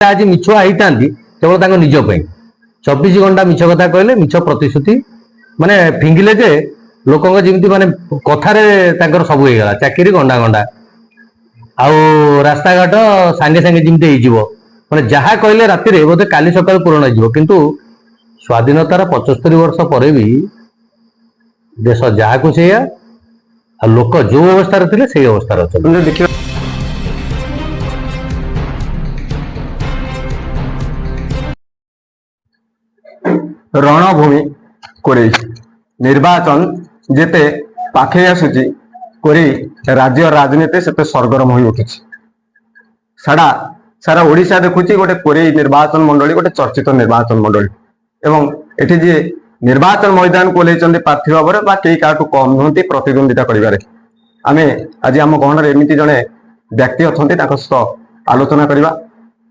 आज मिछुआ होता केवल निज 24 घंटा मिछ कथा कहले मिछ प्रतिश्रुति माने फिंगिले जे लोक जमी माने कथारे सब होगा चाकरी गंडा गंडा आउ रास्ता घाट सांगे सांगे जमी माने जहाँ कहले राति बोधे काली सकाल पूरण हो स्वाधीनतार 75 वर्ष पर भी देश जहाँ को लोक जो अवस्था थे से अवस्था अच्छा रणभूमि कोरे निर्वाचन जेते पाखे आसुची कोरे राज्य राजनीति से सरगरम हो उठी सारा सारा ओडिशा देखुची गोटे कोरे निर्वाचन मंडली गोटे चर्चित निर्वाचन मंडली एवं एठी जे निर्वाचन मैदान को लेचंदे प्रार्थी भाव में कई काटू कम नुहति प्रतिद्वंदिता करिबारे आमे आज आम गहन एमती जड़े व्यक्ति अच्छा आलोचना करवा।